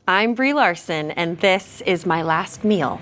I'm Brie Larson, and this is my last meal.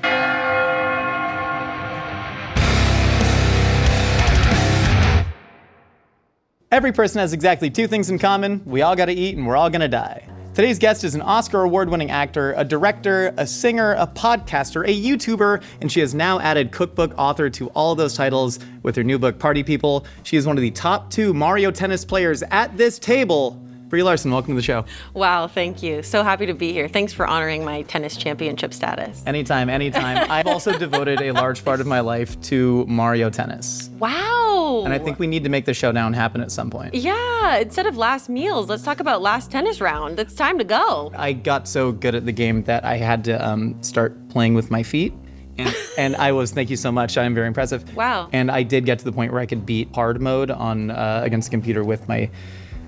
Every person has exactly two things in common. We all gotta eat and we're all gonna die. Today's guest is an Oscar award-winning actor, a director, a singer, a podcaster, a YouTuber, and she has now added cookbook author to all of those titles with her new book, Party People. She is one of the top 2 Mario Tennis players at this table. Brie Larson, welcome to the show. Wow, thank you. So happy to be here. Thanks for honoring my tennis championship status. Anytime. I've also devoted a large part of my life to Mario Tennis. Wow. And I think we need to make the showdown happen at some point. Yeah, instead of last meals, let's talk about last tennis round. It's time to go. I got so good at the game that I had to start playing with my feet. And I was, thank you so much, I'm very impressive. Wow. And I did get to the point where I could beat hard mode on against the computer with my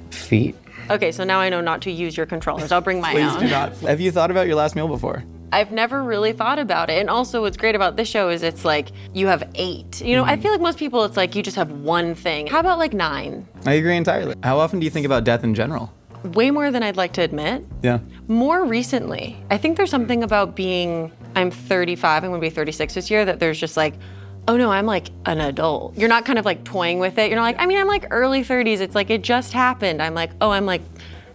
feet. Okay, so now I know not to use your controllers. I'll bring my own. Please do not. Have you thought about your last meal before? I've never really thought about it. And also what's great about this show is it's like you have 8. You know, I feel like most people it's like you just have one thing. How about like 9? I agree entirely. How often do you think about death in general? Way more than I'd like to admit. Yeah. More recently. I think there's something about I'm 35, I'm gonna be 36 this year, that there's just like, oh no, I'm like an adult. You're not kind of like toying with it. You're not like, I'm like early 30s. It's like, it just happened. I'm like, oh, I'm like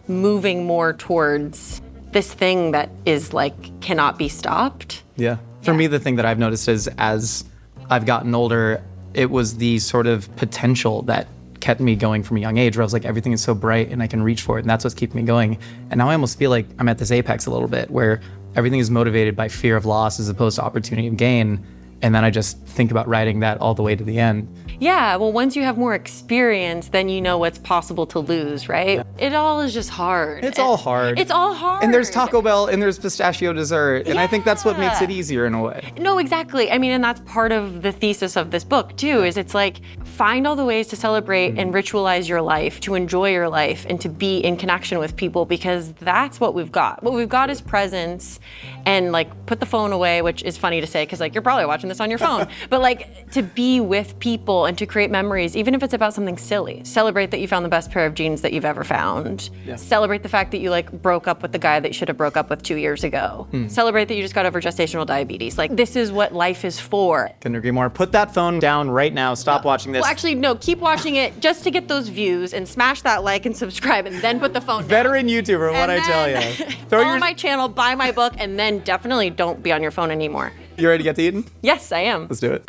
moving more towards this thing that is like, cannot be stopped. Yeah. For me, the thing that I've noticed is as I've gotten older, it was the sort of potential that kept me going from a young age where I was like, everything is so bright and I can reach for it. And that's what's keeping me going. And now I almost feel like I'm at this apex a little bit where everything is motivated by fear of loss as opposed to opportunity of gain. And then I just think about riding that all the way to the end. Yeah, well, once you have more experience, then you know what's possible to lose, right? Yeah. It all is just hard. It's all hard. It's all hard. And there's Taco Bell and there's pistachio dessert. And I think that's what makes it easier in a way. No, exactly. I mean, and that's part of the thesis of this book too, is it's like, find all the ways to celebrate and ritualize your life, to enjoy your life, and to be in connection with people, because that's what we've got. What we've got is presence, and like put the phone away, which is funny to say, because like you're probably watching this on your phone, but like to be with people and to create memories, even if it's about something silly. Celebrate that you found the best pair of jeans that you've ever found. Yeah. Celebrate the fact that you like broke up with the guy that you should have broke up with 2 years ago. Celebrate that you just got over gestational diabetes. Like, this is what life is for. Couldn't agree more. Put that phone down right now. Stop watching this. Well, actually, no, keep watching it just to get those views and smash that like and subscribe and then put the phone down. Veteran YouTuber, what I tell you. Follow my channel, buy my book, and then definitely don't be on your phone anymore. You ready to get to eating? Yes, I am. Let's do it.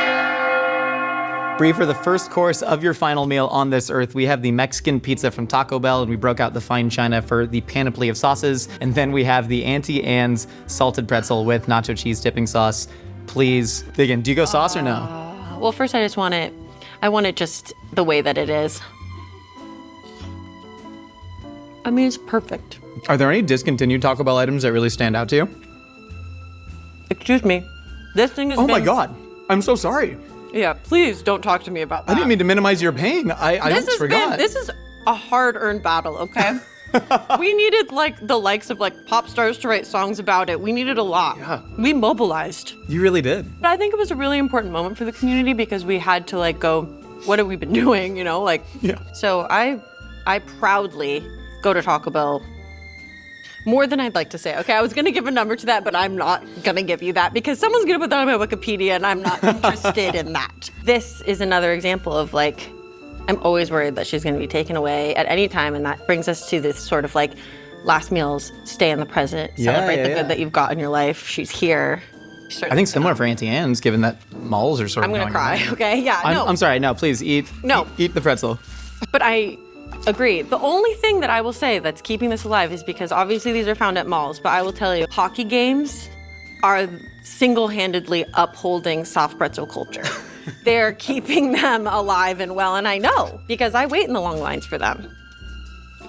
Brie, for the first course of your final meal on this earth, we have the Mexican pizza from Taco Bell, and we broke out the fine china for the panoply of sauces. And then we have the Auntie Anne's salted pretzel with nacho cheese dipping sauce. Please dig in. Do you go sauce or no? Well, first I want it just the way that it is. I mean, it's perfect. Are there any discontinued Taco Bell items that really stand out to you? Excuse me. This thing is my God. I'm so sorry. Yeah, please don't talk to me about that. I didn't mean to minimize your pain. I almost forgot. This is a hard-earned battle, okay? We needed like the likes of like pop stars to write songs about it. We needed a lot. Yeah. We mobilized. You really did. But I think it was a really important moment for the community because we had to like go, what have we been doing, you know? Like, yeah. So I proudly go to Taco Bell more than I'd like to say. Okay, I was gonna give a number to that, but I'm not gonna give you that because someone's gonna put that on my Wikipedia and I'm not interested in that. This is another example of like, I'm always worried that she's gonna be taken away at any time, and that brings us to this sort of like, last meals, stay in the present, celebrate the good that you've got in your life. She's here. I think similar for Auntie Anne's, given that malls are sort of I'm gonna cry, okay? Yeah, no. I'm sorry, no, please eat. No. Eat the pretzel. But I agree. The only thing that I will say that's keeping this alive is because obviously these are found at malls, but I will tell you, hockey games are single-handedly upholding soft pretzel culture. They're keeping them alive and well, and I know because I wait in the long lines for them.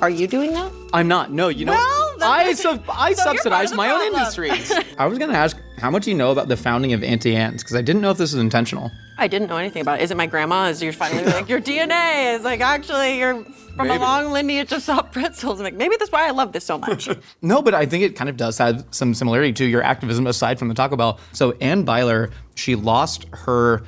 Are you doing that? I'm not. No, you know, I subsidize my own industries. I was gonna ask how much you know about the founding of Auntie Anne's because I didn't know if this was intentional. I didn't know anything about it. Is it my grandma? Is you're finally like your DNA is like actually you're from a long lineage of soft pretzels? I'm like, maybe that's why I love this so much. No, but I think it kind of does have some similarity to your activism aside from the Taco Bell. So Ann Byler, she lost her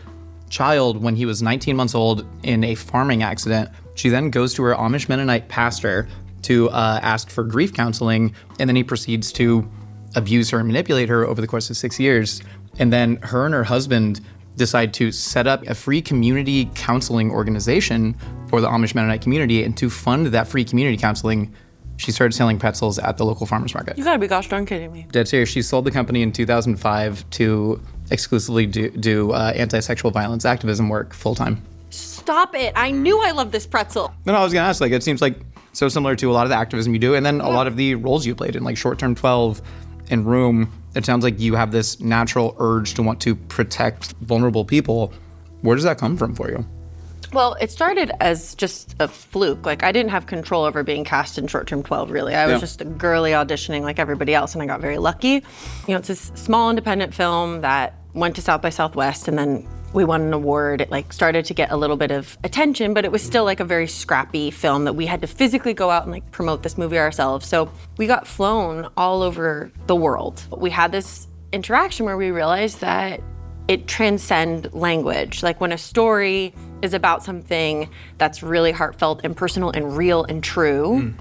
child when he was 19 months old in a farming accident. She then goes to her Amish Mennonite pastor to ask for grief counseling, and then he proceeds to abuse her and manipulate her over the course of 6 years. And then her and her husband decide to set up a free community counseling organization for the Amish Mennonite community. And to fund that free community counseling, she started selling pretzels at the local farmer's market. You gotta be gosh darn kidding me. Dead serious. She sold the company in 2005 to exclusively do anti-sexual violence activism work full-time. Stop it. I knew I loved this pretzel. No, I was gonna ask, like, it seems like so similar to a lot of the activism you do, and then a lot of the roles you played in, like Short Term 12 and Room. It sounds like you have this natural urge to want to protect vulnerable people. Where does that come from for you? Well, it started as just a fluke. Like, I didn't have control over being cast in Short Term 12, really. I was just a girly auditioning like everybody else, and I got very lucky. You know, it's this small independent film that went to South by Southwest, and then we won an award. It like started to get a little bit of attention, but it was still like a very scrappy film that we had to physically go out and like promote this movie ourselves. So we got flown all over the world. We had this interaction where we realized that it transcends language. Like when a story is about something that's really heartfelt and personal and real and true,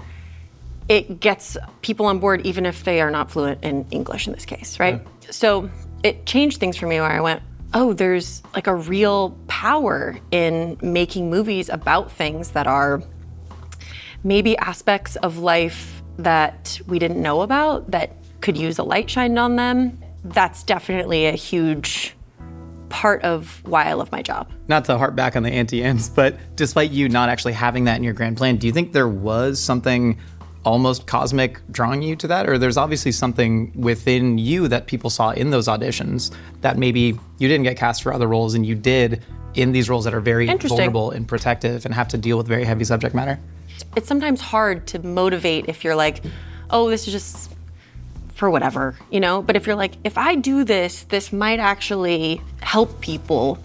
it gets people on board even if they are not fluent in English in this case, right? Yeah. So it changed things for me where I went, oh, there's like a real power in making movies about things that are maybe aspects of life that we didn't know about that could use a light shined on them. That's definitely a huge part of why I love my job. Not to harp back on the Auntie ends, but despite you not actually having that in your grand plan, do you think there was something almost cosmic drawing you to that? Or there's obviously something within you that people saw in those auditions that maybe you didn't get cast for other roles and you did in these roles that are very vulnerable and protective and have to deal with very heavy subject matter? It's sometimes hard to motivate if you're like, oh, this is just for whatever, you know? But if you're like, if I do this, this might actually help people,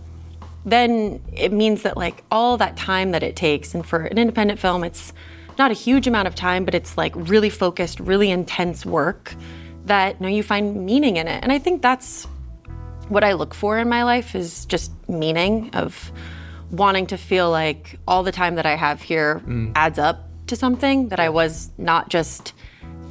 then it means that like all that time that it takes, and for an independent film, it's not a huge amount of time, but it's like really focused, really intense work that, you know, you find meaning in it. And I think that's what I look for in my life, is just meaning, of wanting to feel like all the time that I have here adds up to something, that I was not just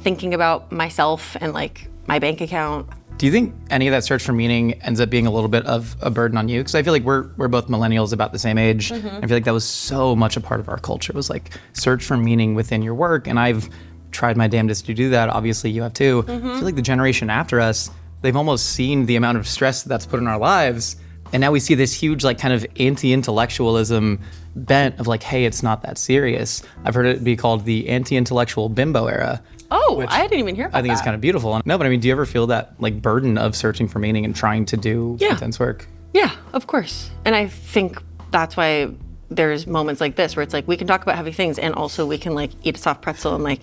thinking about myself and like my bank account. Do you think any of that search for meaning ends up being a little bit of a burden on you? Because I feel like we're both millennials about the same age. I feel like that was so much a part of our culture. It was like search for meaning within your work. And I've tried my damnedest to do that. Obviously you have too. I feel like the generation after us, they've almost seen the amount of stress that's put in our lives. And now we see this huge like kind of anti-intellectualism bent of like, hey, it's not that serious. I've heard it be called the anti-intellectual bimbo era. Oh, I didn't even hear about that. I think it's kind of beautiful. No, but I mean, do you ever feel that like burden of searching for meaning and trying to do intense work? Yeah, of course. And I think that's why there's moments like this where it's like we can talk about heavy things and also we can like eat a soft pretzel and like,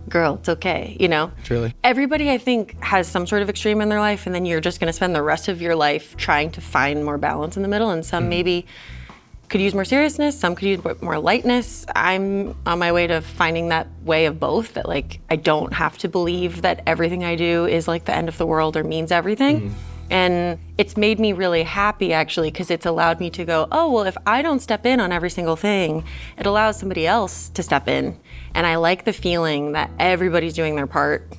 girl, it's okay, you know? Truly. Everybody, I think, has some sort of extreme in their life, and then you're just gonna spend the rest of your life trying to find more balance in the middle, and some maybe could use more seriousness, some could use more lightness. I'm on my way to finding that way of both, that like I don't have to believe that everything I do is like the end of the world or means everything. And it's made me really happy actually, because it's allowed me to go, oh, well, if I don't step in on every single thing, it allows somebody else to step in. And I like the feeling that everybody's doing their part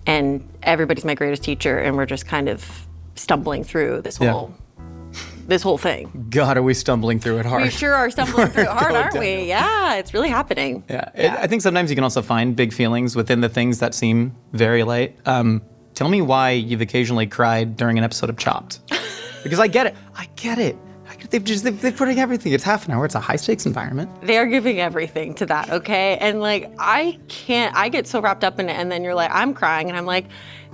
and everybody's my greatest teacher, and we're just kind of stumbling through this whole thing. God, are we stumbling through it hard? We sure are stumbling through it hard, aren't we? Yeah, it's really happening. I think sometimes you can also find big feelings within the things that seem very light. Tell me why you've occasionally cried during an episode of Chopped. Because I get it. They're putting everything. It's half an hour. It's a high stakes environment. They are giving everything to that, okay? And like, I get so wrapped up in it, and then you're like, I'm crying, and I'm like,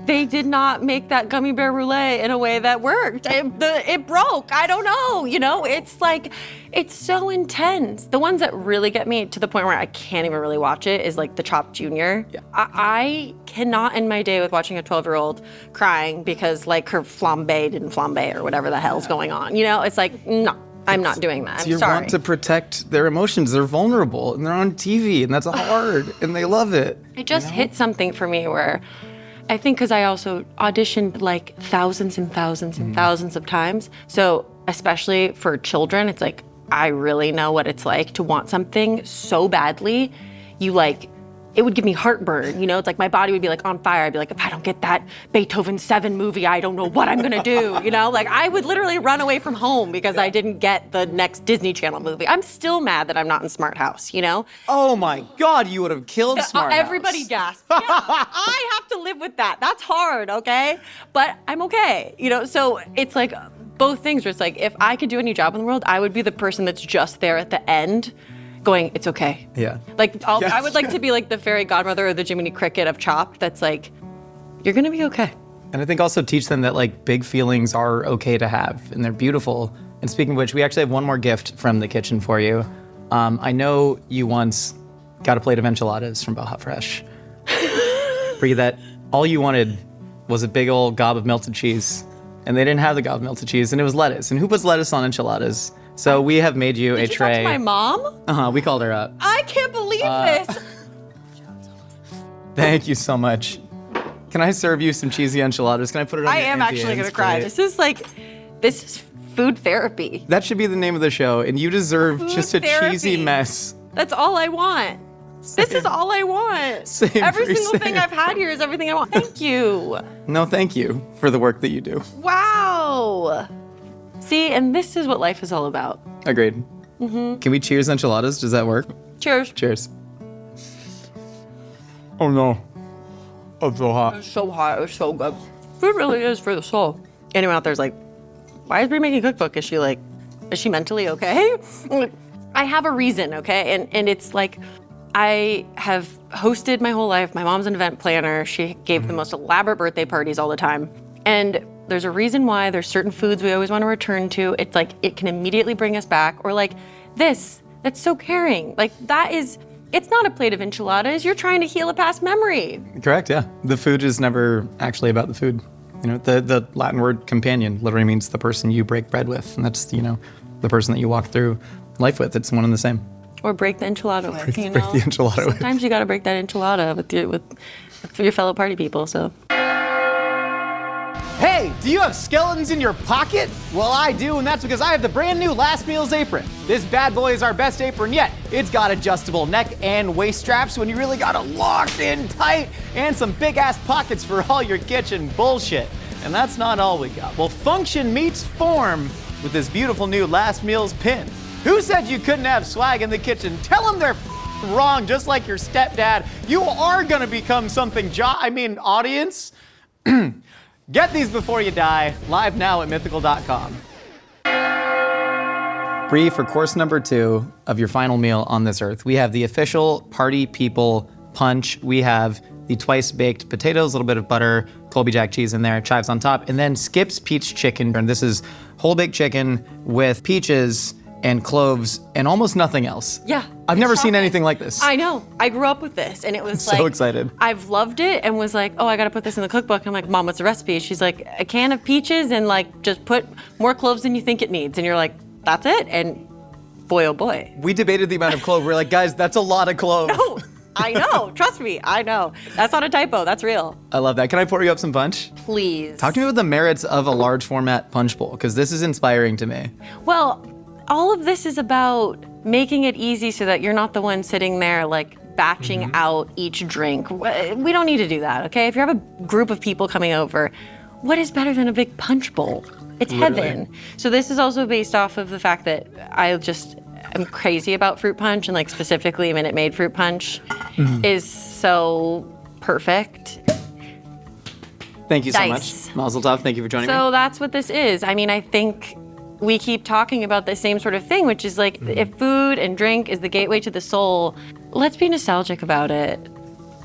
they did not make that gummy bear roulade in a way that worked. It broke. I don't know, you know? It's like, it's so intense. The ones that really get me to the point where I can't even really watch it is like the Chopped Junior. Yeah. I cannot end my day with watching a 12-year-old crying because like her flambe didn't flambe or whatever the hell's going on. You know, it's like, no, I'm not doing that. I'm sorry. You want to protect their emotions. They're vulnerable and they're on TV and that's hard and they love it. It just hit something for me where I think because I also auditioned like thousands and thousands and thousands of times. So especially for children, it's like, I really know what it's like to want something so badly. You like, it would give me heartburn. You know, it's like my body would be like on fire. I'd be like, if I don't get that Beethoven 7 movie, I don't know what I'm gonna do. You know, like I would literally run away from home because I didn't get the next Disney Channel movie. I'm still mad that I'm not in Smart House, you know? Oh my God, you would have killed Smart House. Everybody gasped. Yeah, I have to live with that. That's hard, okay? But I'm okay, you know? So it's like both things where it's like, if I could do any job in the world, I would be the person that's just there at the end going, it's okay. Yeah. Like, I would like to be like the fairy godmother or the Jiminy Cricket of Chopped that's like, you're gonna be okay. And I think also teach them that like big feelings are okay to have and they're beautiful. And speaking of which, we actually have one more gift from the kitchen for you. I know you once got a plate of enchiladas from Baja Fresh. Brie, that all you wanted was a big old gob of melted cheese. And they didn't have the gob of melted cheese, and it was lettuce. And who puts lettuce on enchiladas? So we have made you a Did you tray. talk to my mom? We called her up. I can't believe this. Thank you so much. Can I serve you some cheesy enchiladas? Can I put it on I your am Auntie actually Anne's gonna cry. plate? This is food therapy. That should be the name of the show, and you deserve Food just a therapy. cheesy mess. That's all I want. This is all I want. Same, Every Brie, single thing same. I've had here is everything I want. Thank you. No, thank you for the work that you do. Wow. See, and this is what life is all about. Agreed. Can we cheers enchiladas? Does that work? Cheers. Cheers. Oh no. Oh, so hot. So hot. It was so good. Food really is for the soul. Anyone out there's like, why is Brie making a cookbook? Is she mentally okay? I have a reason, okay? And it's like, I have hosted my whole life. My mom's an event planner. She gave the most elaborate birthday parties all the time. And there's a reason why there's certain foods we always want to return to. It's like, it can immediately bring us back. Or like this, that's so caring. Like it's not a plate of enchiladas. You're trying to heal a past memory. Correct, yeah. The food is never actually about the food. You know, the Latin word companion literally means the person you break bread with. And that's, you know, the person that you walk through life with. It's one and the same. Or break the enchilada with, you know? Break the enchilada with. Sometimes you gotta break that enchilada with your fellow party people, so. Hey, do you have skeletons in your pocket? Well, I do, and that's because I have the brand new Last Meals apron. This bad boy is our best apron yet. It's got adjustable neck and waist straps when you really gotta lock in tight, and some big ass pockets for all your kitchen bullshit. And that's not all we got. Well, function meets form with this beautiful new Last Meals pin. Who said you couldn't have swag in the kitchen? Tell them they're wrong, just like your stepdad. You are gonna become something, audience. Get these before you die, live now at mythical.com. Brie, for course number 2 of your final meal on this earth, we have the official party people punch. We have the twice baked potatoes, a little bit of butter, Colby Jack cheese in there, chives on top, and then Skip's peach chicken. And this is whole baked chicken with peaches and cloves and almost nothing else. Yeah. I've never seen anything like this. I know. I grew up with this, and it was so excited. I've loved it, and was like, oh, I gotta put this in the cookbook. I'm like, Mom, what's the recipe? She's like, a can of peaches and like just put more cloves than you think it needs. And you're like, that's it? And boy, oh boy. We debated the amount of clove. We're like, guys, that's a lot of clove. No, I know. Trust me, I know. That's not a typo. That's real. I love that. Can I pour you up some punch? Please. Talk to me about the merits of a large format punch bowl, because this is inspiring to me. Well, all of this is about making it easy so that you're not the one sitting there like batching out each drink. We don't need to do that, okay? If you have a group of people coming over, what is better than a big punch bowl? It's heaven. So this is also based off of the fact that I'm crazy about fruit punch, and like specifically Minute Maid fruit punch is so perfect. Thank you so Dice. much. Mazel tov. Thank you for joining me. So that's what this is. I mean, I think we keep talking about the same sort of thing, which is like, if food and drink is the gateway to the soul, let's be nostalgic about it.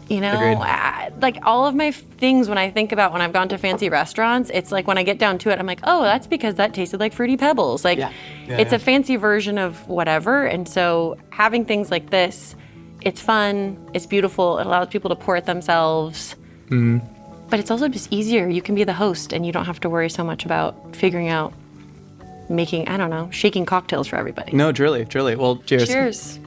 You know, Agreed. like all of my things when I think about when I've gone to fancy restaurants, it's like when I get down to it, I'm like, oh, that's because that tasted like Fruity Pebbles. Like, it's a fancy version of whatever. And so having things like this, it's fun, it's beautiful, it allows people to pour it themselves. But it's also just easier. You can be the host and you don't have to worry so much about figuring out making, I don't know, shaking cocktails for everybody. No, truly. Well, cheers. Cheers.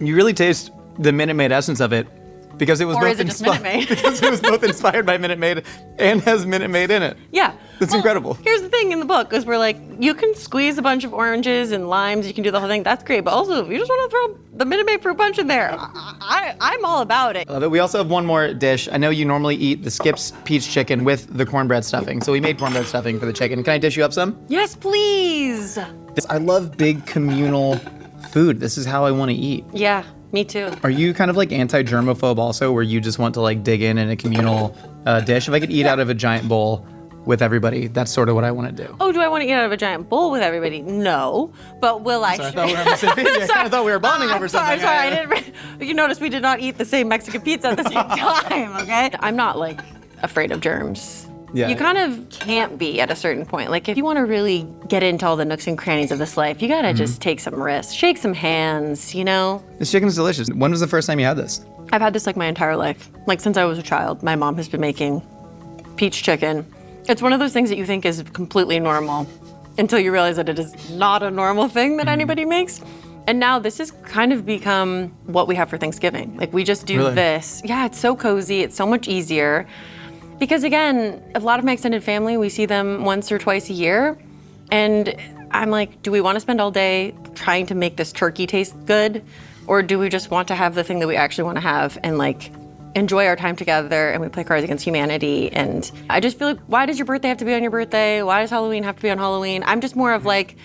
You really taste the Minute Maid essence of it because it was Or both is it just Minute Maid? because it was both inspired by Minute Maid and has Minute Maid in it. Yeah. That's incredible. Here's the thing in the book is we're like, you can squeeze a bunch of oranges and limes, you can do the whole thing. That's great. But also, if you just want to throw the Minute Maid fruit punch in there, I'm all about it. We also have one more dish. I know you normally eat the Skips peach chicken with the cornbread stuffing, so we made cornbread stuffing for the chicken. Can I dish you up some? Yes, please. I love big communal food. This is how I want to eat. Yeah, me too. Are you kind of like anti-germaphobe also, where you just want to like dig in a communal dish? If I could eat out of a giant bowl with everybody, that's sort of what I want to do. Oh, do I want to eat out of a giant bowl with everybody? No. But will I? I thought we were on the same page. I kind of thought we were bonding over something. I'm sorry. I didn't. You notice we did not eat the same Mexican pizza at the same time, okay? I'm not like afraid of germs. Yeah. You kind of can't be at a certain point. Like if you want to really get into all the nooks and crannies of this life, you gotta just take some risks, shake some hands, you know? This chicken's delicious. When was the first time you had this? I've had this like my entire life. Like since I was a child, my mom has been making peach chicken. It's one of those things that you think is completely normal until you realize that it is not a normal thing that anybody makes. And now this has kind of become what we have for Thanksgiving. Like we just do this. Yeah, it's so cozy. It's so much easier. Because again, a lot of my extended family, we see them once or twice a year. And I'm like, do we want to spend all day trying to make this turkey taste good? Or do we just want to have the thing that we actually want to have and like enjoy our time together and we play Cards Against Humanity? And I just feel like, why does your birthday have to be on your birthday? Why does Halloween have to be on Halloween? I'm just more of like,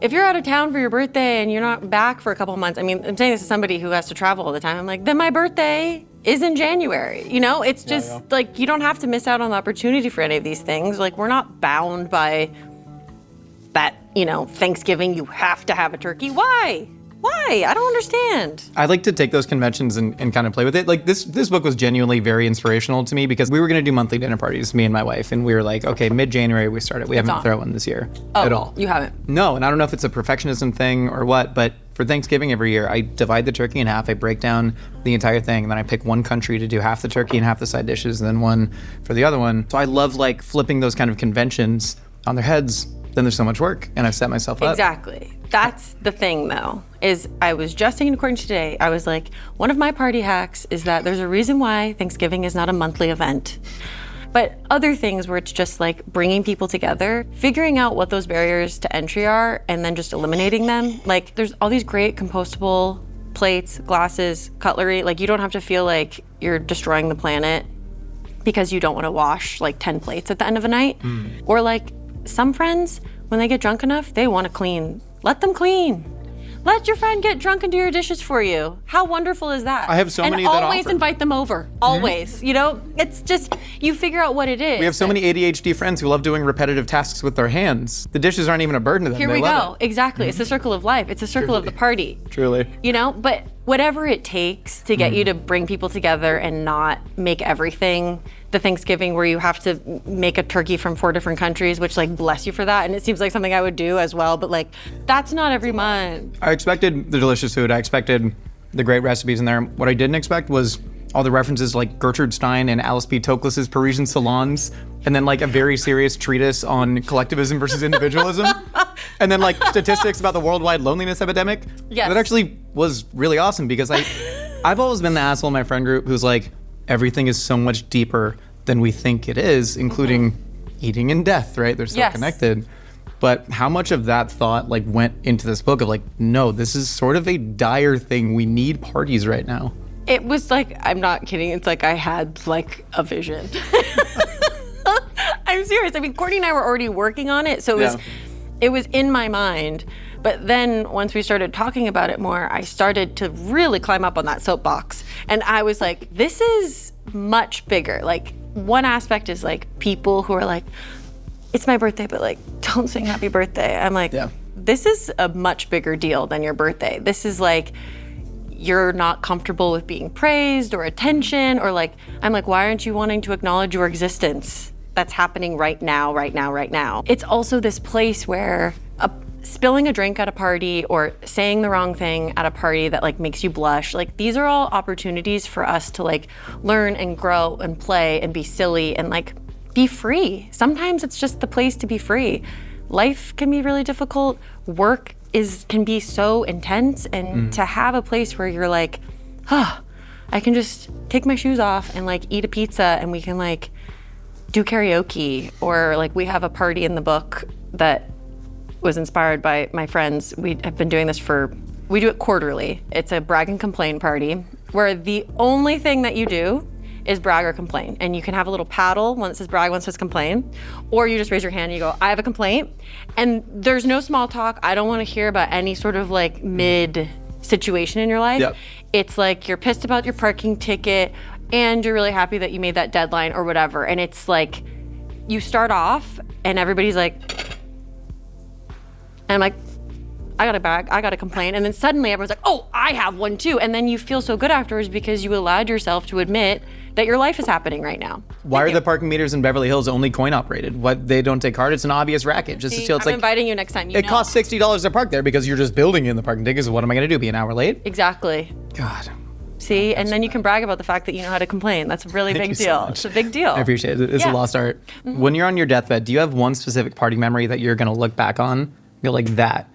if you're out of town for your birthday and you're not back for a couple of months, I mean, I'm saying this to somebody who has to travel all the time. I'm like, then my birthday is in January. You know, it's just like, you don't have to miss out on the opportunity for any of these things. Like, we're not bound by that, you know, Thanksgiving, you have to have a turkey. Why? Why? I don't understand. I like to take those conventions and kind of play with it. Like this book was genuinely very inspirational to me because we were going to do monthly dinner parties, me and my wife, and we were like, okay, mid-January we started. We haven't thrown one this year at all. You haven't? No, and I don't know if it's a perfectionism thing or what, but for Thanksgiving every year, I divide the turkey in half. I break down the entire thing, and then I pick one country to do half the turkey and half the side dishes, and then one for the other one. So I love like flipping those kind of conventions on their heads. Then there's so much work, and I've set myself up. Exactly. That's the thing, though, is I was just thinking according to today, I was like, one of my party hacks is that there's a reason why Thanksgiving is not a monthly event. But other things where it's just like bringing people together, figuring out what those barriers to entry are, and then just eliminating them. Like, there's all these great compostable plates, glasses, cutlery. Like, you don't have to feel like you're destroying the planet because you don't want to wash like 10 plates at the end of a night. Or like, some friends, when they get drunk enough, they want to clean. Let them clean. Let your friend get drunk and do your dishes for you. How wonderful is that? I have so many that And always offer. invite them over. Always. You know, it's just, you figure out what it is. We have so many ADHD friends who love doing repetitive tasks with their hands. The dishes aren't even a burden to them. Here They we love go. Exactly. It's the circle of life. It's the circle of the party. Truly. You know, but whatever it takes to get you to bring people together and not make everything the Thanksgiving where you have to make a turkey from 4 different countries, which like bless you for that. And it seems like something I would do as well, but like that's not every month. I expected the delicious food. I expected the great recipes in there. What I didn't expect was all the references to, like Gertrude Stein and Alice P. Toklas's Parisian salons, and then like a very serious treatise on collectivism versus individualism, and then like statistics about the worldwide loneliness epidemic. Yes. That actually was really awesome because I've always been the asshole in my friend group who's like, everything is so much deeper than we think it is, including eating and death, right? They're so connected. But how much of that thought like went into this book of like, no, this is sort of a dire thing. We need parties right now. It was like, I'm not kidding. It's like I had like a vision. I'm serious. I mean, Courtney and I were already working on it. So it was in my mind. But then once we started talking about it more, I started to really climb up on that soapbox. And I was like, this is much bigger. Like, one aspect is like people who are like, it's my birthday, but like, don't sing happy birthday. I'm like, this is a much bigger deal than your birthday. This is like, you're not comfortable with being praised or attention, or like, I'm like, why aren't you wanting to acknowledge your existence that's happening right now, right now, right now? It's also this place where spilling a drink at a party or saying the wrong thing at a party that like makes you blush, like these are all opportunities for us to like learn and grow and play and be silly and like be free. Sometimes it's just the place to be free. Life can be really difficult. Work can be so intense, and to have a place where you're like, I can just take my shoes off and like eat a pizza and we can like do karaoke, or like we have a party in the book that was inspired by my friends. We have been doing this we do it quarterly. It's a brag and complain party where the only thing that you do is brag or complain. And you can have a little paddle, one that says brag, one that says complain, or you just raise your hand and you go, I have a complaint. And there's no small talk. I don't want to hear about any sort of like mid situation in your life. Yep. It's like you're pissed about your parking ticket and you're really happy that you made that deadline or whatever. And it's like, you start off and everybody's like, and I'm like, I got a bag, I got a complaint. And then suddenly everyone's like, oh, I have one too. And then you feel so good afterwards because you allowed yourself to admit that your life is happening right now. Why are the parking meters in Beverly Hills only coin operated? What, they don't take card? It's an obvious racket. Just to steal. It's I'm like, inviting you next time. it costs $60 to park there because you're just building in the parking tickets. So what am I going to do? Be an hour late? Exactly. God. See, and then you can brag about the fact that you know how to complain. That's a really Thank big you so deal. much. It's a big deal. I appreciate it. It's a Yeah. lost art. When you're on your deathbed, do you have one specific party memory that you're going to look back on? You're like, that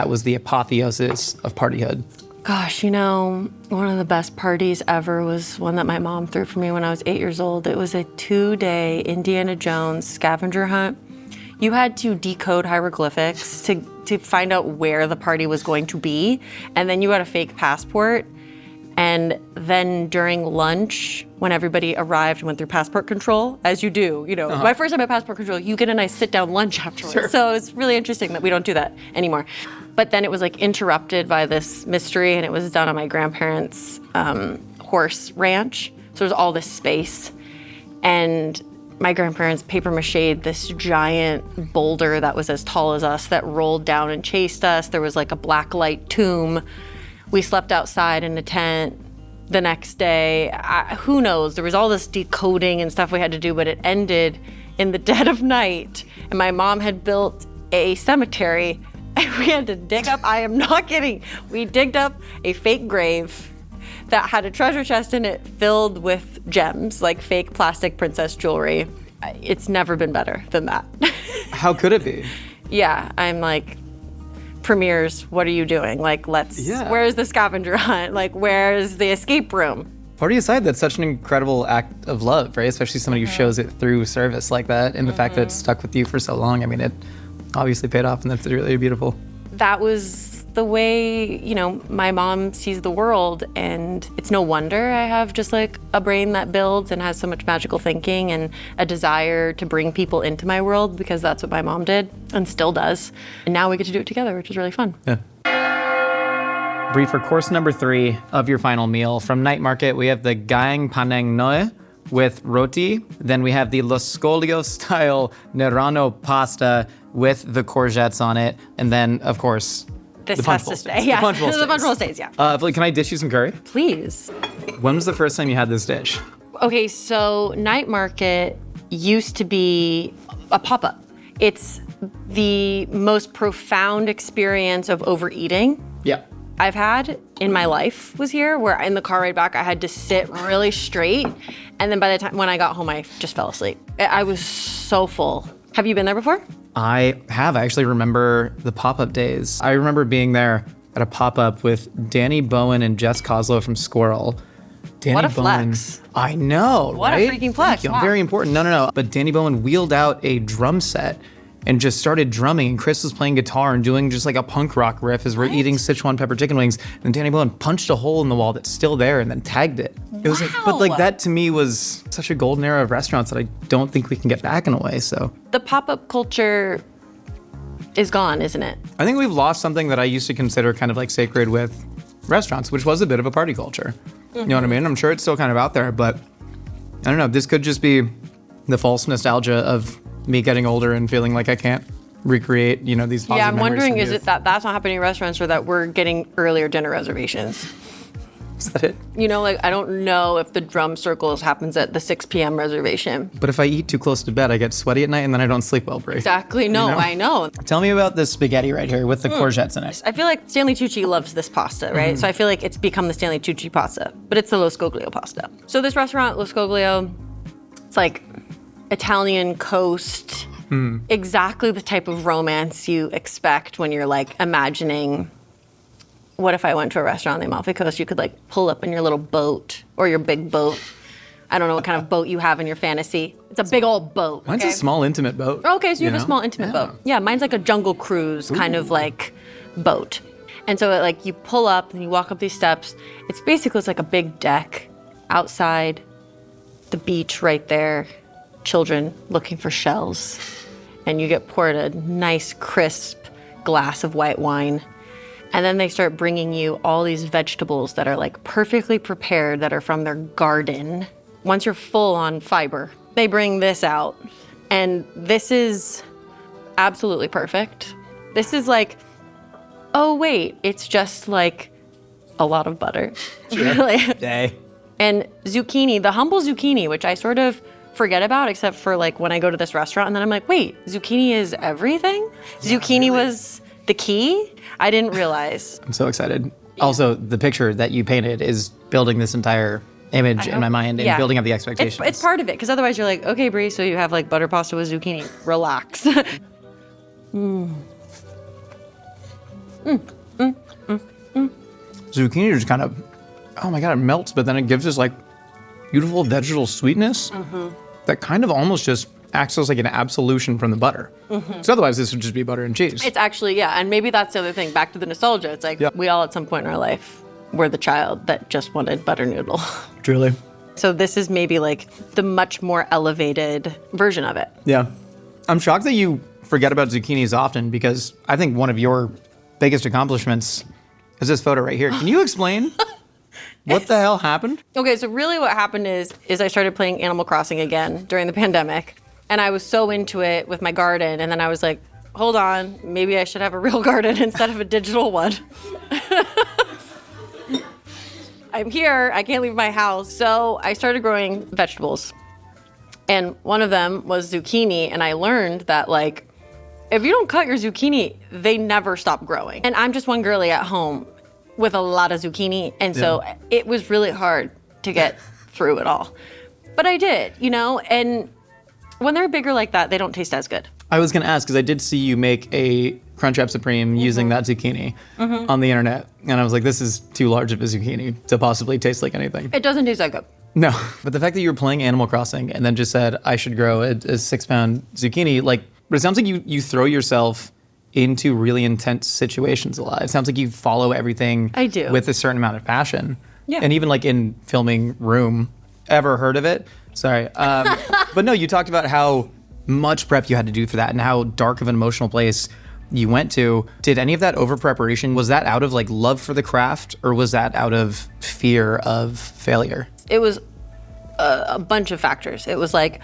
was the apotheosis of partyhood. Gosh, you know, one of the best parties ever was one that my mom threw for me when I was 8 years old. It was a 2-day Indiana Jones scavenger hunt. You had to decode hieroglyphics to find out where the party was going to be, and then you had a fake passport. And then during lunch, when everybody arrived and went through passport control, as you do, you know, my first time at passport control, you get a nice sit-down lunch afterwards. Sure. So it's really interesting that we don't do that anymore. But then it was like interrupted by this mystery, and it was done on my grandparents' horse ranch. So there's all this space. And my grandparents paper mache'd this giant boulder that was as tall as us that rolled down and chased us. There was like a black light tomb. We slept outside in a tent the next day. Who knows? There was all this decoding and stuff we had to do, but it ended in the dead of night. And my mom had built a cemetery and we had to dig up, I am not kidding, we digged up a fake grave that had a treasure chest in it filled with gems, like fake plastic princess jewelry. It's never been better than that. How could it be? Yeah, I'm like, premieres, what are you doing? Like, where's the scavenger hunt? Like, where's the escape room? Party aside, that's such an incredible act of love, right? Especially somebody who shows it through service like that, and the fact that it stuck with you for so long. I mean, it obviously paid off, and that's really beautiful. That was the way, you know, my mom sees the world, and it's no wonder I have just like a brain that builds and has so much magical thinking and a desire to bring people into my world, because that's what my mom did and still does. And now we get to do it together, which is really fun. Yeah. Brie, for course number 3 of your final meal, from Night Market, we have the Gaeng Panang Noe with roti. Then we have the Lo Scoglio style Nerano pasta with the courgettes on it. And then, of course, This the punch has bowl to stay. stays. Yeah, The punch bowl the punch bowl stays. stays, yeah. Can I dish you some curry? Please. When was the first time you had this dish? Okay, so Night Market used to be a pop-up. It's the most profound experience of overeating Yeah. I've had in my life was here, where in the car ride back, I had to sit really straight. And then by the time when I got home, I just fell asleep. I was so full. Have you been there before? I have. I actually remember the pop-up days. I remember being there at a pop-up with Danny Bowen and Jess Coslow from Squirrel. Danny What a Bowen, flex. I know, What a right? freaking flex. Thank you. Wow. Very important. No. But Danny Bowen wheeled out a drum set and just started drumming, and Chris was playing guitar and doing just like a punk rock riff as we're eating Sichuan pepper chicken wings. And Danny Bowen punched a hole in the wall that's still there and then tagged it. It was like, but like Wow. that to me was such a golden era of restaurants that I don't think we can get back in a way. So The pop-up culture is gone, isn't it? I think we've lost something that I used to consider kind of like sacred with restaurants, which was a bit of a party culture. You know what I mean? I'm sure it's still kind of out there, but I don't know. This could just be the false nostalgia of me getting older and feeling like I can't recreate, you know, these positive Yeah, I'm memories wondering, from is youth. it that that's not happening in restaurants, or that we're getting earlier dinner reservations? Is that it? You know, like, I don't know if the drum circles happens at the 6 p.m. reservation. But if I eat too close to bed, I get sweaty at night and then I don't sleep well, Brie. Exactly. No, know? I know. Tell me about this spaghetti right here with the courgettes in it. I feel like Stanley Tucci loves this pasta, right? So I feel like it's become the Stanley Tucci pasta, but it's the Lo Scoglio pasta. So this restaurant, Lo Scoglio, it's like Italian coast, exactly the type of romance you expect when you're like imagining what if I went to a restaurant on the Amalfi Coast? You could like pull up in your little boat or your big boat. I don't know what kind of boat you have in your fantasy. It's a big old boat. Mine's okay? a small, intimate boat. Okay, so you have a small, intimate boat. Yeah, mine's like a jungle cruise kind of like boat. And so like you pull up and you walk up these steps. It's like a big deck outside, the beach right there, children looking for shells. And you get poured a nice, crisp glass of white wine. And then they start bringing you all these vegetables that are like perfectly prepared, that are from their garden. Once you're full on fiber, they bring this out. And this is absolutely perfect. This is like, oh wait, it's just like a lot of butter. Really. Day. And zucchini, the humble zucchini, which I sort of forget about except for like when I go to this restaurant, and then I'm like, wait, zucchini is everything? Zucchini was the key? I didn't realize. I'm so excited. Also, the picture that you painted is building this entire image in my mind and building up the expectations. It's part of it, because otherwise you're like, okay, Brie, so you have like butter pasta with zucchini. Relax. Zucchini just kind of, oh my God, it melts, but then it gives this like beautiful vegetal sweetness that kind of almost just acts as like an absolution from the butter. So otherwise this would just be butter and cheese. It's actually, yeah, and maybe that's the other thing, back to the nostalgia. It's like we all at some point in our life were the child that just wanted butter noodle. Truly. So this is maybe like the much more elevated version of it. Yeah. I'm shocked that you forget about zucchinis often, because I think one of your biggest accomplishments is this photo right here. Can you explain what the hell happened? Okay, so really what happened is I started playing Animal Crossing again during the pandemic. And I was so into it with my garden. And then I was like, hold on, maybe I should have a real garden instead of a digital one. I'm here, I can't leave my house. So I started growing vegetables. And one of them was zucchini. And I learned that like, if you don't cut your zucchini, they never stop growing. And I'm just one girly at home with a lot of zucchini. And so it was really hard to get through it all. But I did, you know, and when they're bigger like that, they don't taste as good. I was gonna ask, because I did see you make a Crunchwrap Supreme using that zucchini on the internet. And I was like, this is too large of a zucchini to possibly taste like anything. It doesn't taste that good. No, but the fact that you were playing Animal Crossing and then just said, I should grow a 6-pound zucchini, like, but it sounds like you throw yourself into really intense situations a lot. It sounds like you follow everything I do. with a certain amount of passion. Yeah. And even like in filming Room, ever heard of it? Sorry. But no, you talked about how much prep you had to do for that and how dark of an emotional place you went to. Did any of that over preparation, was that out of like love for the craft, or was that out of fear of failure? It was a bunch of factors. It was like,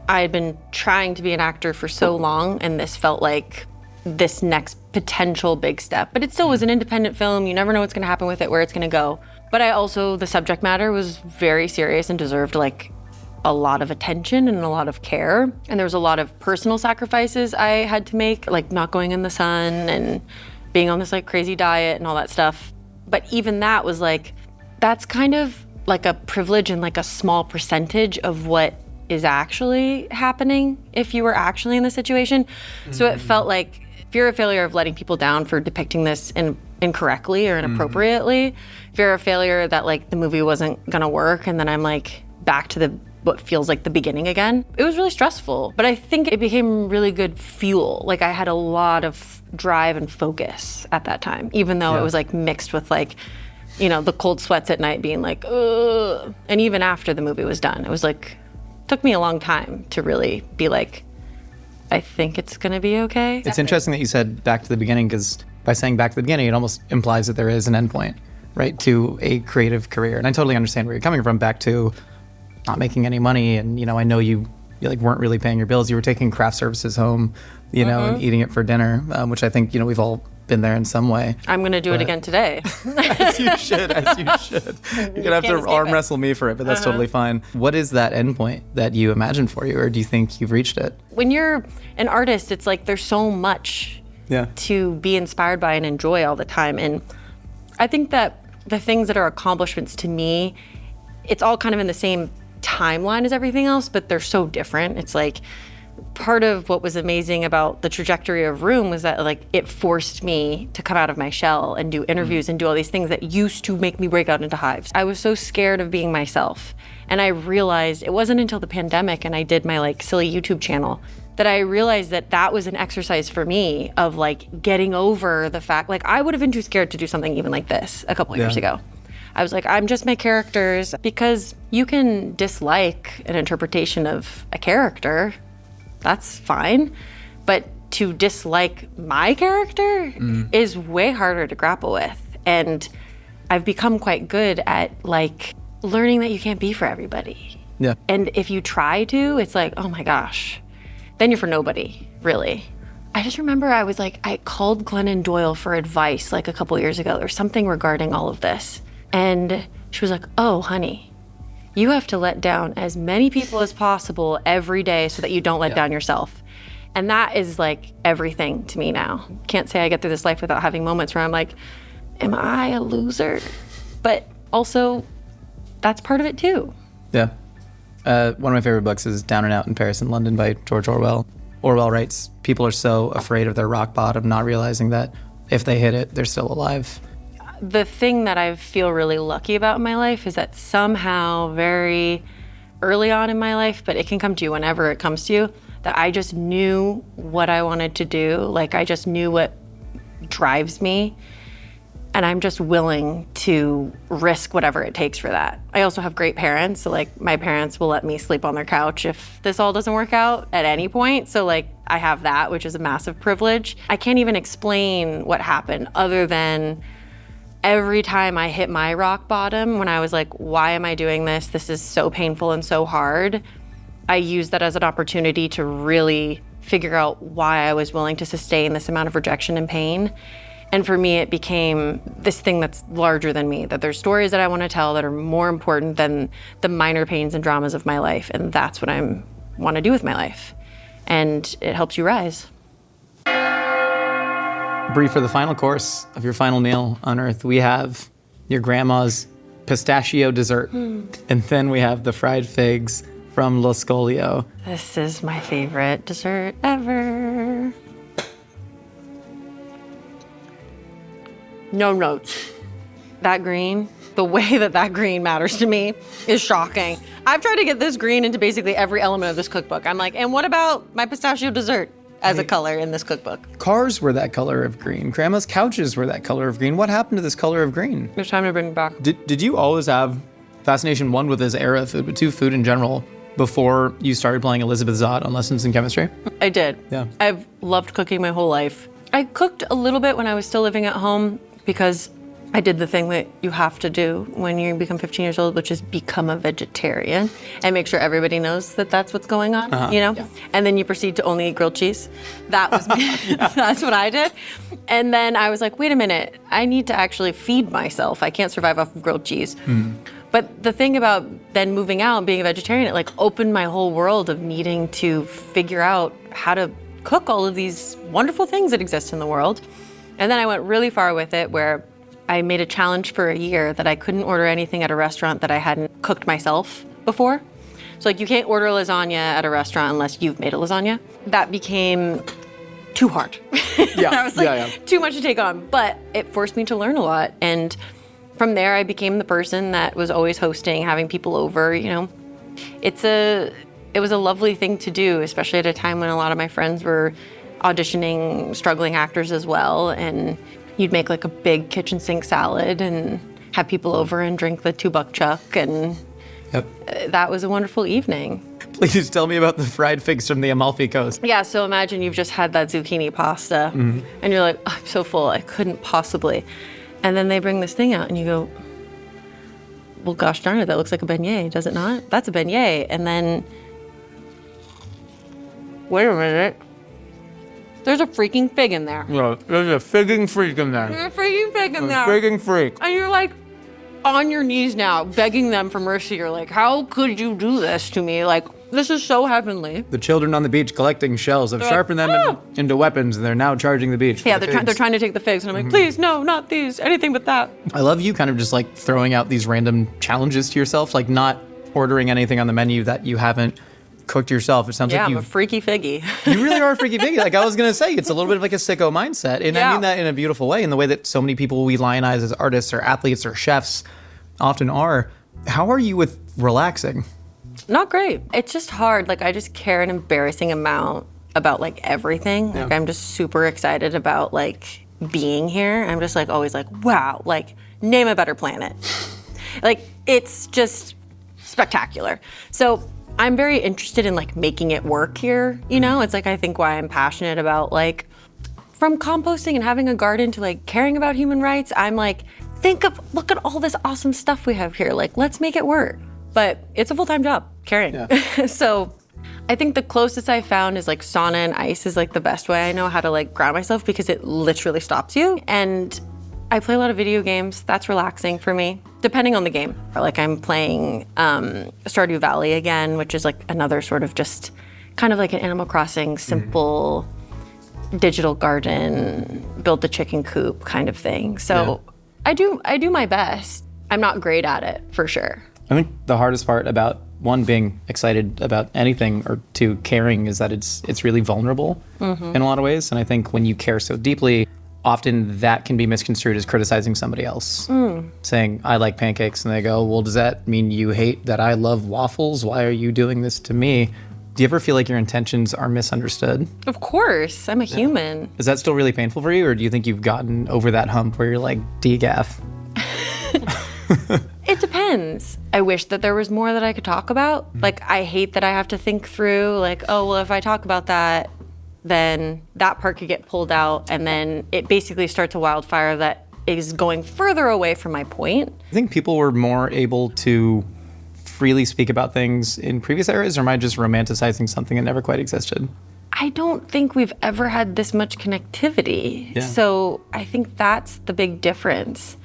I had been trying to be an actor for so long, and this felt like this next potential big step. But it still was an independent film. You never know what's gonna happen with it, where it's gonna go. But I also, the subject matter was very serious and deserved like a lot of attention and a lot of care. And there was a lot of personal sacrifices I had to make, like not going in the sun and being on this like crazy diet and all that stuff. But even that was like, that's kind of like a privilege and like a small percentage of what is actually happening if you were actually in the situation. So it felt like fear of failure of letting people down for depicting this incorrectly or inappropriately. Fear of failure that like the movie wasn't gonna work, and then I'm like back to what feels like the beginning again. It was really stressful, but I think it became really good fuel. Like I had a lot of drive and focus at that time, even though it was like mixed with like, you know, the cold sweats at night being like, ugh. And even after the movie was done, it was like, took me a long time to really be like, I think it's gonna be okay. It's interesting that you said back to the beginning, because by saying back to the beginning, it almost implies that there is an endpoint, right, to a creative career. And I totally understand where you're coming from, back to not making any money. And, you know, I know you like weren't really paying your bills. You were taking craft services home, you know, and eating it for dinner, which I think, you know, we've all been there in some way. I'm gonna do it again today. As you should. You're gonna have to arm wrestle me for it, but that's totally fine. What is that endpoint that you imagine for you, or do you think you've reached it? When you're an artist, it's like there's so much to be inspired by and enjoy all the time. And I think that the things that are accomplishments to me, it's all kind of in the same timeline as everything else, but they're so different. It's like part of what was amazing about the trajectory of Room was that like it forced me to come out of my shell and do interviews and do all these things that used to make me break out into hives. I was so scared of being myself. And I realized it wasn't until the pandemic and I did my like silly YouTube channel that I realized that that was an exercise for me of like getting over the fact, like I would have been too scared to do something even like this a couple of years ago. I was like, I'm just my characters, because you can dislike an interpretation of a character, that's fine. But to dislike my character is way harder to grapple with. And I've become quite good at like learning that you can't be for everybody. Yeah. And if you try to, it's like, oh my gosh, then you're for nobody, really. I just remember I called Glennon Doyle for advice like a couple years ago or something regarding all of this. And she was like, oh, honey, you have to let down as many people as possible every day so that you don't let down yourself. And that is like everything to me now. Can't say I get through this life without having moments where I'm like, am I a loser? But also, that's part of it too. Yeah. One of my favorite books is Down and Out in Paris and London by George Orwell. Orwell writes, people are so afraid of their rock bottom, not realizing that if they hit it, they're still alive. The thing that I feel really lucky about in my life is that somehow very early on in my life, but it can come to you whenever it comes to you, that I just knew what I wanted to do. Like I just knew what drives me. And I'm just willing to risk whatever it takes for that. I also have great parents. So like my parents will let me sleep on their couch if this all doesn't work out at any point. So like I have that, which is a massive privilege. I can't even explain what happened other than every time I hit my rock bottom when I was like, why am I doing this? This is so painful and so hard. I used that as an opportunity to really figure out why I was willing to sustain this amount of rejection and pain. And for me, it became this thing that's larger than me, that there's stories that I want to tell that are more important than the minor pains and dramas of my life. And that's what I want to do with my life. And it helps you rise. Brie, for the final course of your final meal on Earth, we have your grandma's pistachio dessert. And then we have the fried figs from Lo Scolio. This is my favorite dessert ever. No notes. That green, the way that green matters to me is shocking. I've tried to get this green into basically every element of this cookbook. I'm like, and what about my pistachio dessert as a color in this cookbook? Cars were that color of green. Grandma's couches were that color of green. What happened to this color of green? It's time to bring it back. Did you always have fascination, one, with this era of food, but two, food in general, before you started playing Elizabeth Zott on Lessons in Chemistry? I did. Yeah. I've loved cooking my whole life. I cooked a little bit when I was still living at home because I did the thing that you have to do when you become 15 years old, which is become a vegetarian and make sure everybody knows that that's what's going on, you know? Yeah. And then you proceed to only eat grilled cheese. That was me. That's what I did. And then I was like, wait a minute, I need to actually feed myself. I can't survive off of grilled cheese. But the thing about then moving out and being a vegetarian, it like opened my whole world of needing to figure out how to cook all of these wonderful things that exist in the world. And then I went really far with it where I made a challenge for a year that I couldn't order anything at a restaurant that I hadn't cooked myself before. So like you can't order lasagna at a restaurant unless you've made a lasagna. That became too hard. I was like, too much to take on, but it forced me to learn a lot. And from there I became the person that was always hosting, having people over, you know. It was a lovely thing to do, especially at a time when a lot of my friends were auditioning struggling actors as well, and you'd make like a big kitchen sink salad and have people over and drink the $2 chuck, and that was a wonderful evening. Please tell me about the fried figs from the Amalfi Coast. Yeah, so imagine you've just had that zucchini pasta and you're like, oh, I'm so full, I couldn't possibly. And then they bring this thing out and you go, well, gosh darn it, that looks like a beignet, does it not? That's a beignet. And then, wait a minute. There's a freaking fig in there. No, there's a figging freak in there. There's a freaking fig in there. Frigging freak. And you're like on your knees now, begging them for mercy. You're like, how could you do this to me? Like, this is so heavenly. The children on the beach collecting shells have sharpened them into weapons, and they're now charging the beach. Yeah, they're trying to take the figs, and I'm like, please, no, not these, anything but that. I love you kind of just like throwing out these random challenges to yourself, like not ordering anything on the menu that you haven't cooked yourself. It sounds Yeah, like I'm a freaky figgy. you really are a freaky piggy. Like I was going to say, it's a little bit of like a sicko mindset. And I mean that in a beautiful way, in the way that so many people we lionize as artists or athletes or chefs often are. How are you with relaxing? Not great. It's just hard. Like I just care an embarrassing amount about like everything. Like I'm just super excited about like being here. I'm just like always like, wow, like name a better planet. Like it's just spectacular. So I'm very interested in like making it work here. You know, it's like I think why I'm passionate about like from composting and having a garden to like caring about human rights. I'm like, look at all this awesome stuff we have here. Like let's make it work. But it's a full-time job, caring. Yeah. So I think the closest I found is like sauna and ice is like the best way I know how to like ground myself because it literally stops you. And I play a lot of video games. That's relaxing for me, depending on the game. Like I'm playing Stardew Valley again, which is like another sort of just kind of like an Animal Crossing, simple digital garden, build the chicken coop kind of thing. So I do my best. I'm not great at it for sure. I think the hardest part about one, being excited about anything, or two, caring, is that it's really vulnerable in a lot of ways. And I think when you care so deeply, often that can be misconstrued as criticizing somebody else. Saying, I like pancakes, and they go, well, does that mean you hate that I love waffles? Why are you doing this to me? Do you ever feel like your intentions are misunderstood? Of course, I'm a human. Is that still really painful for you, or do you think you've gotten over that hump where you're like, DGAF? It depends. I wish that there was more that I could talk about. Like, I hate that I have to think through, like, oh, well, if I talk about that, then that part could get pulled out, and then it basically starts a wildfire that is going further away from my point. I think people were more able to freely speak about things in previous eras, or am I just romanticizing something that never quite existed? I don't think we've ever had this much connectivity. Yeah. So I think that's the big difference,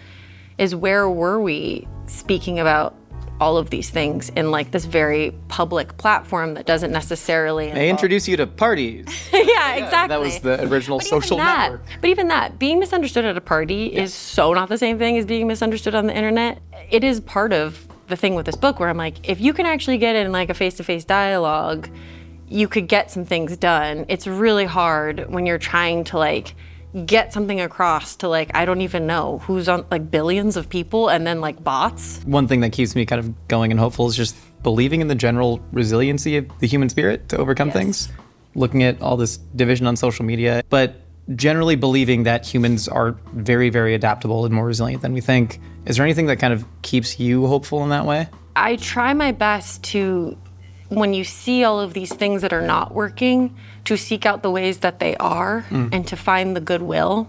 is where were we speaking about all of these things in like this very public platform that doesn't necessarily They introduce you to parties. yeah, exactly. That was the original But social network. But even that, being misunderstood at a party is so not the same thing as being misunderstood on the internet. It is part of the thing with this book where I'm like, if you can actually get in like a face-to-face dialogue, you could get some things done. It's really hard when you're trying to like get something across to like, I don't even know who's on, like billions of people and then like bots. One thing that keeps me kind of going and hopeful is just believing in the general resiliency of the human spirit to overcome things. Looking at all this division on social media, but generally believing that humans are very, very adaptable and more resilient than we think. Is there anything that kind of keeps you hopeful in that way? I try my best to, when you see all of these things that are not working, to seek out the ways that they are and to find the goodwill,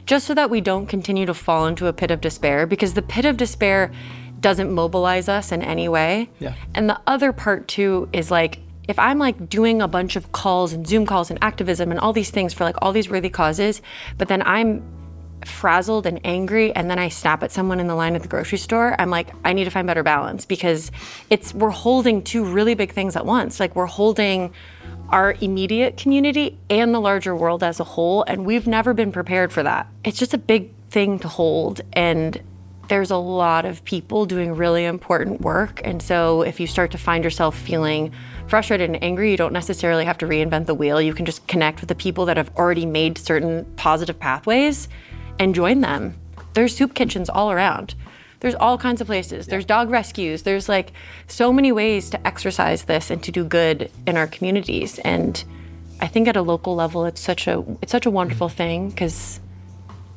just so that we don't continue to fall into a pit of despair, because the pit of despair doesn't mobilize us in any way. Yeah. And the other part too is like, if I'm like doing a bunch of calls and Zoom calls and activism and all these things for like all these worthy causes, but then I'm frazzled and angry and then I snap at someone in the line at the grocery store, I'm like, I need to find better balance, because we're holding two really big things at once. Like we're holding our immediate community and the larger world as a whole, and we've never been prepared for that. It's just a big thing to hold, and there's a lot of people doing really important work. And so if you start to find yourself feeling frustrated and angry, you don't necessarily have to reinvent the wheel. You can just connect with the people that have already made certain positive pathways and join them. There's soup kitchens all around. There's all kinds of places. There's dog rescues. There's like so many ways to exercise this and to do good in our communities. And I think at a local level, it's such a wonderful thing, because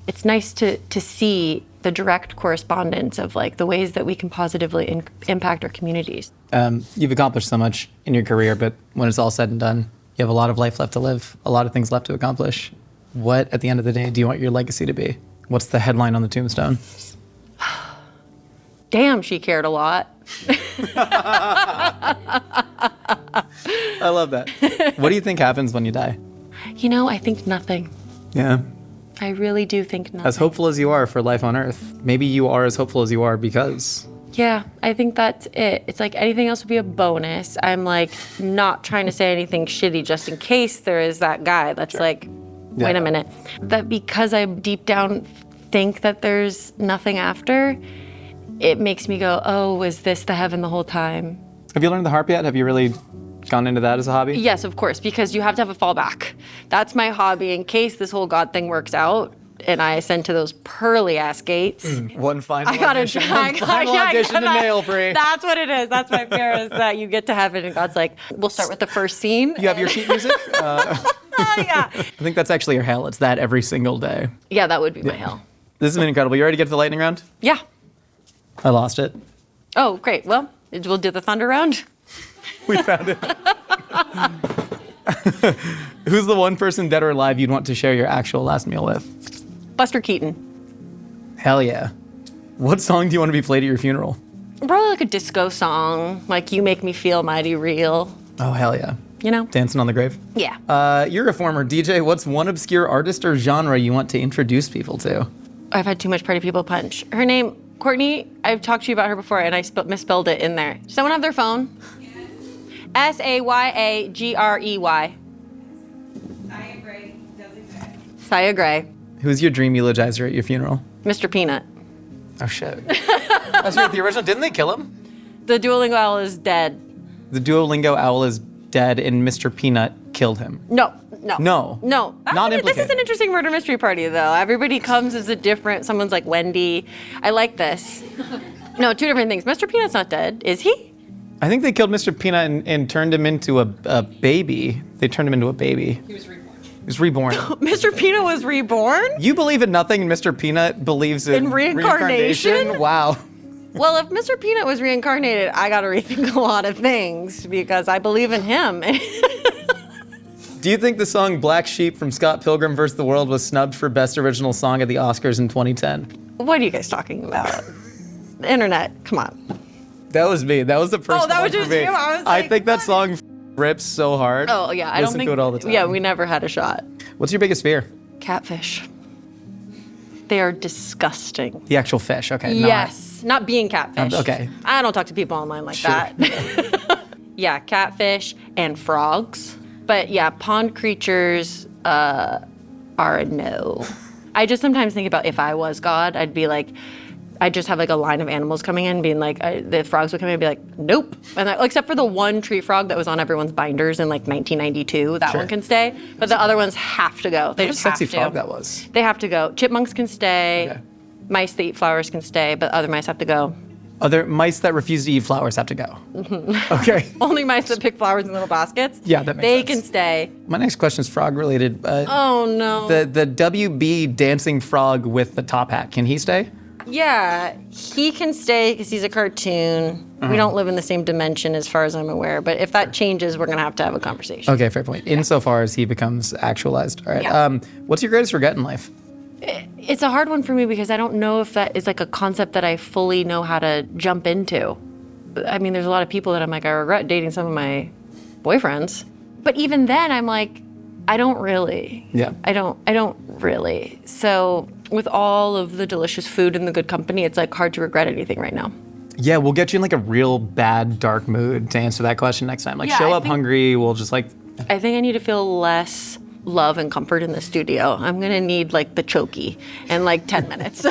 it's nice to see the direct correspondence of like the ways that we can positively impact our communities. You've accomplished so much in your career, but when it's all said and done, you have a lot of life left to live, a lot of things left to accomplish. What, at the end of the day, do you want your legacy to be? What's the headline on the tombstone? Damn, she cared a lot. I love that. What do you think happens when you die? You know, I think nothing. Yeah. I really do think nothing. As hopeful as you are for life on Earth, maybe you are as hopeful as you are because... Yeah, I think that's it. It's like anything else would be a bonus. I'm like not trying to say anything shitty just in case there is that guy that's like, wait a minute. That because I deep down think that there's nothing after, it makes me go, oh, was this the heaven the whole time? Have you learned the harp yet? Have you really gone into that as a hobby? Yes, of course, because you have to have a fallback. That's my hobby in case this whole God thing works out and I ascend to those pearly ass gates. One final I gotta audition, try. one final audition to nail, Brie. That's what it is. That's my fear, is that you get to heaven and God's like, we'll start with the first scene. You have your sheet music? Yeah. I think that's actually your hell. It's that every single day. Yeah, that would be my hell. This has been incredible. You ready to get to the lightning round? Yeah. I lost it. Oh, great. Well, we'll do the thunder round. We found it. Who's the one person, dead or alive, you'd want to share your actual last meal with? Buster Keaton. Hell yeah. What song do you want to be played at your funeral? Probably like a disco song, like You Make Me Feel Mighty Real. Oh, hell yeah. You know? Dancing on the Grave? Yeah. You're a former DJ. What's one obscure artist or genre you want to introduce people to? I've had too much Party People punch. Her name, Courtney, I've talked to you about her before and I misspelled it in there. Does someone have their phone? Yes. Sayagrey. Saya Gray does exist. Saya Gray. Who's your dream eulogizer at your funeral? Mr. Peanut. Oh, shit. That's right, the original. Didn't they kill him? The Duolingo owl is dead. The Duolingo owl is dead and Mr. Peanut killed him. No. No. Not This implicated. is an interesting murder mystery party, though. Everybody comes as a different, someone's like Wendy. I like this. No, two different things. Mr. Peanut's not dead, is he? I think they killed Mr. Peanut and turned him into a baby. They turned him into a baby. He was reborn. He was reborn. Mr. Peanut was reborn? You believe in nothing and Mr. Peanut believes in reincarnation? Wow. Well, if Mr. Peanut was reincarnated, I gotta rethink a lot of things because I believe in him. Do you think the song Black Sheep from Scott Pilgrim vs. the World was snubbed for Best Original Song at the Oscars in 2010? What are you guys talking about? The internet, come on. That was me. That was the first Oh, that one was for just me. you? I was I like, think that what? song rips so hard. Oh, yeah, I don't Listen think. to it all the time. Yeah, we never had a shot. What's your biggest fear? Catfish. They are disgusting. The actual fish. Okay. Yes, not being catfish. Okay. I don't talk to people online like Sure. that. Yeah, catfish and frogs. But yeah, pond creatures are a no. I just sometimes think about if I was God, I'd be like, I'd just have like a line of animals coming in, being like, the frogs would come in and be like, nope. And except for the one tree frog that was on everyone's binders in like 1992, that Sure. one can stay. But the other ones have to go. They What a just have sexy to. frog that was. They have to go. Chipmunks can stay. Okay. Mice that eat flowers can stay, but other mice have to go. Other mice that refuse to eat flowers have to go. Mm-hmm. Okay. Only mice that pick flowers in little baskets. Yeah, that makes They sense. can stay. My next question is frog related. Oh no. The WB dancing frog with the top hat, can he stay? Yeah, he can stay because he's a cartoon. We don't live in the same dimension as far as I'm aware. But if that changes, we're gonna have to have a conversation. Okay, fair point. Insofar as he becomes actualized. All right. Yeah. What's your greatest regret in life? It's a hard one for me because I don't know if that is like a concept that I fully know how to jump into. I mean, there's a lot of people that I'm like, I regret dating some of my boyfriends. But even then, I'm like, I don't really. Yeah. I don't really. So with all of the delicious food and the good company, it's like hard to regret anything right now. Yeah, we'll get you in like a real bad, dark mood to answer that question next time. Like, Yeah, show I up think- hungry. We'll just like. I think I need to feel less love and comfort in the studio. I'm gonna need like the chokey in like 10 minutes.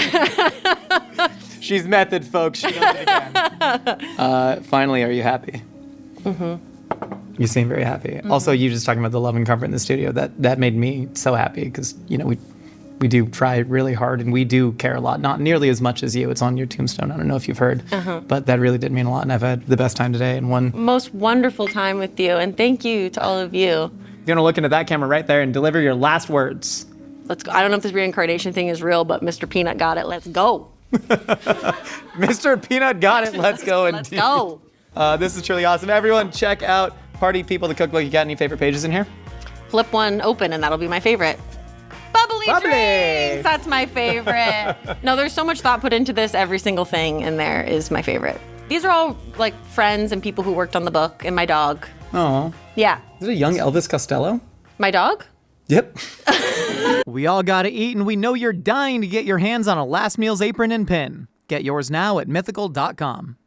She's method, folks. She does it again. Finally, are you happy? Mm-hmm. You seem very happy. Mm-hmm. Also, you just talking about the love and comfort in the studio. That made me so happy because we do try really hard and we do care a lot. Not nearly as much as you. It's on your tombstone. I don't know if you've heard, but that really did mean a lot. And I've had the best time today. And one. Most wonderful time with you, and thank you to all of you. You're gonna look into that camera right there and deliver your last words. Let's go. I don't know if this reincarnation thing is real, but Mr. Peanut got it. Let's go. Mr. Peanut got it. Let's go. Let's go. This is truly awesome. Everyone, check out Party People, the cookbook. You got any favorite pages in here? Flip one open, and that'll be my favorite. Bubbly Bubbly. drinks. That's my favorite. No, there's so much thought put into this. Every single thing in there is my favorite. These are all like friends and people who worked on the book, and my dog. Oh, Yeah, is it a young Elvis Costello? my dog. Yep. We all gotta eat, and we know you're dying to get your hands on a last meal's apron and pin. Get yours now at mythical.com.